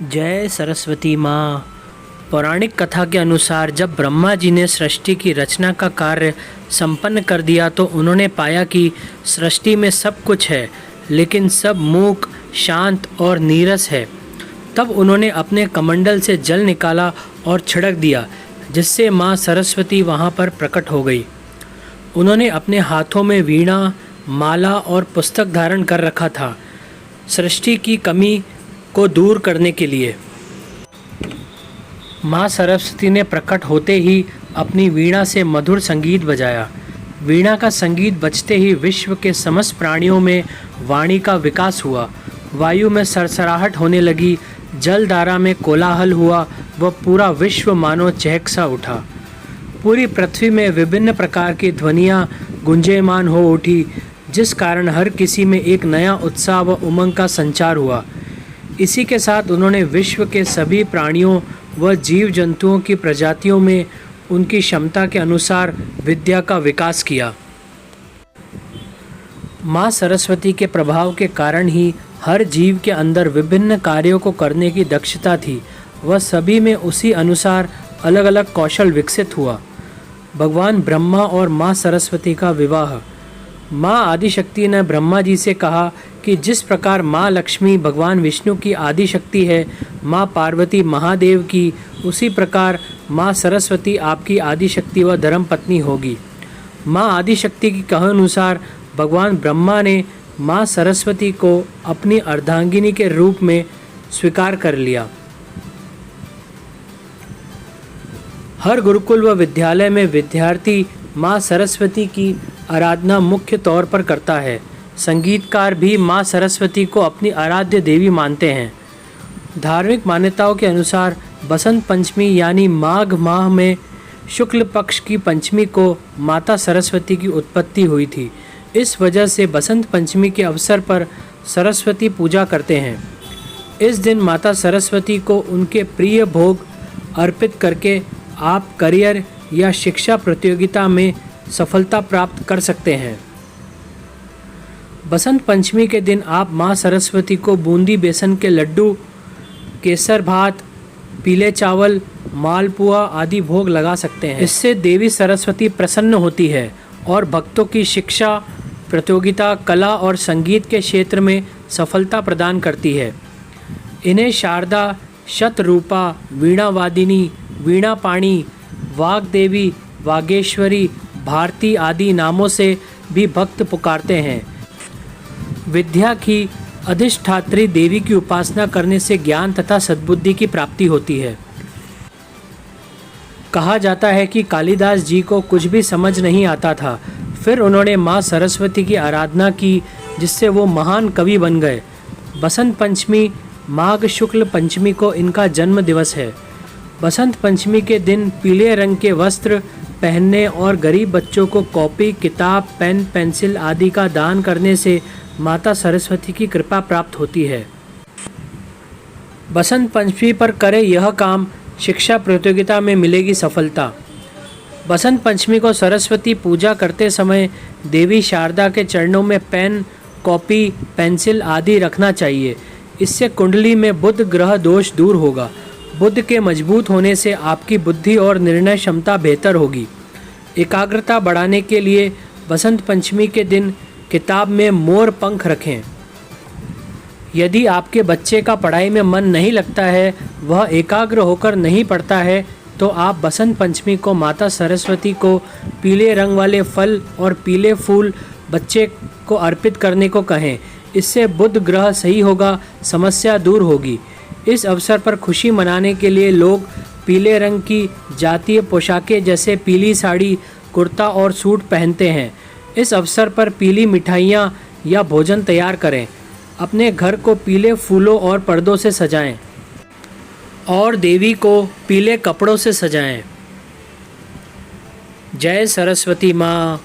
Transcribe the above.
जय सरस्वती माँ। पौराणिक कथा के अनुसार जब ब्रह्मा जी ने सृष्टि की रचना का कार्य संपन्न कर दिया तो उन्होंने पाया कि सृष्टि में सब कुछ है, लेकिन सब मूक, शांत और नीरस है। तब उन्होंने अपने कमंडल से जल निकाला और छिड़क दिया, जिससे माँ सरस्वती वहाँ पर प्रकट हो गई। उन्होंने अपने हाथों में वीणा, माला और पुस्तक धारण कर रखा था, सृष्टि की कमी को दूर करने के लिए। माँ सरस्वती ने प्रकट होते ही अपनी वीणा से मधुर संगीत बजाया। वीणा का संगीत बजते ही विश्व के समस्त प्राणियों में वाणी का विकास हुआ। वायु में सरसराहट होने लगी, जलधारा में कोलाहल हुआ, वह पूरा विश्व मानो चहक सा उठा। पूरी पृथ्वी में विभिन्न प्रकार की ध्वनियाँ गुंजयमान हो उठी, जिस कारण हर किसी में एक नया उत्साह व उमंग का संचार हुआ। इसी के साथ उन्होंने विश्व के सभी प्राणियों व जीव जंतुओं की प्रजातियों में उनकी क्षमता के अनुसार विद्या का विकास किया। माँ सरस्वती के प्रभाव के कारण ही हर जीव के अंदर विभिन्न कार्यों को करने की दक्षता थी। वह सभी में उसी अनुसार अलग अलग कौशल विकसित हुआ। भगवान ब्रह्मा और माँ सरस्वती का विवाह। माँ आदिशक्ति ने ब्रह्मा जी से कहा कि जिस प्रकार माँ लक्ष्मी भगवान विष्णु की आदि शक्ति है, माँ पार्वती महादेव की, उसी प्रकार माँ सरस्वती आपकी आदि शक्ति व धर्मपत्नी होगी। माँ आदिशक्ति की कहा अनुसार भगवान ब्रह्मा ने माँ सरस्वती को अपनी अर्धांगिनी के रूप में स्वीकार कर लिया। हर गुरुकुल व विद्यालय में विद्यार्थी माँ सरस्वती की आराधना मुख्य तौर पर करता है। संगीतकार भी माँ सरस्वती को अपनी आराध्य देवी मानते हैं। धार्मिक मान्यताओं के अनुसार बसंत पंचमी यानी माघ माह में शुक्ल पक्ष की पंचमी को माता सरस्वती की उत्पत्ति हुई थी। इस वजह से बसंत पंचमी के अवसर पर सरस्वती पूजा करते हैं। इस दिन माता सरस्वती को उनके प्रिय भोग अर्पित करके आप करियर या शिक्षा प्रतियोगिता में सफलता प्राप्त कर सकते हैं। बसंत पंचमी के दिन आप माँ सरस्वती को बूंदी बेसन के लड्डू, केसर भात, पीले चावल, मालपुआ आदि भोग लगा सकते हैं। इससे देवी सरस्वती प्रसन्न होती है और भक्तों की शिक्षा, प्रतियोगिता, कला और संगीत के क्षेत्र में सफलता प्रदान करती है। इन्हें शारदा, शतरूपा, वीणावादिनी, वीणापाणी, वाग्देवी, वागेश्वरी, भारती आदि नामों से भी भक्त पुकारते हैं। विद्या की अधिष्ठात्री देवी की उपासना करने से ज्ञान तथा सद्बुद्धि की प्राप्ति होती है। कहा जाता है कि कालिदास जी को कुछ भी समझ नहीं आता था, फिर उन्होंने माँ सरस्वती की आराधना की, जिससे वो महान कवि बन गए। बसंत पंचमी माघ शुक्ल पंचमी को इनका जन्म दिवस है। बसंत पंचमी के दिन पीले रंग के वस्त्र पहनने और गरीब बच्चों को कॉपी, किताब, पेन, पेंसिल आदि का दान करने से माता सरस्वती की कृपा प्राप्त होती है। बसंत पंचमी पर करें यह काम, शिक्षा प्रतियोगिता में मिलेगी सफलता। बसंत पंचमी को सरस्वती पूजा करते समय देवी शारदा के चरणों में पेन, कॉपी, पेंसिल आदि रखना चाहिए। इससे कुंडली में बुध ग्रह दोष दूर होगा। बुध के मजबूत होने से आपकी बुद्धि और निर्णय क्षमता बेहतर होगी। एकाग्रता बढ़ाने के लिए बसंत पंचमी के दिन किताब में मोर पंख रखें। यदि आपके बच्चे का पढ़ाई में मन नहीं लगता है, वह एकाग्र होकर नहीं पढ़ता है, तो आप बसंत पंचमी को माता सरस्वती को पीले रंग वाले फल और पीले फूल बच्चे को अर्पित करने को कहें। इससे बुध ग्रह सही होगा, समस्या दूर होगी। इस अवसर पर खुशी मनाने के लिए लोग पीले रंग की जातीय पोशाकें जैसे पीली साड़ी, कुर्ता और सूट पहनते हैं। इस अवसर पर पीली मिठाइयाँ या भोजन तैयार करें। अपने घर को पीले फूलों और पर्दों से सजाएं और देवी को पीले कपड़ों से सजाएं। जय सरस्वती माँ।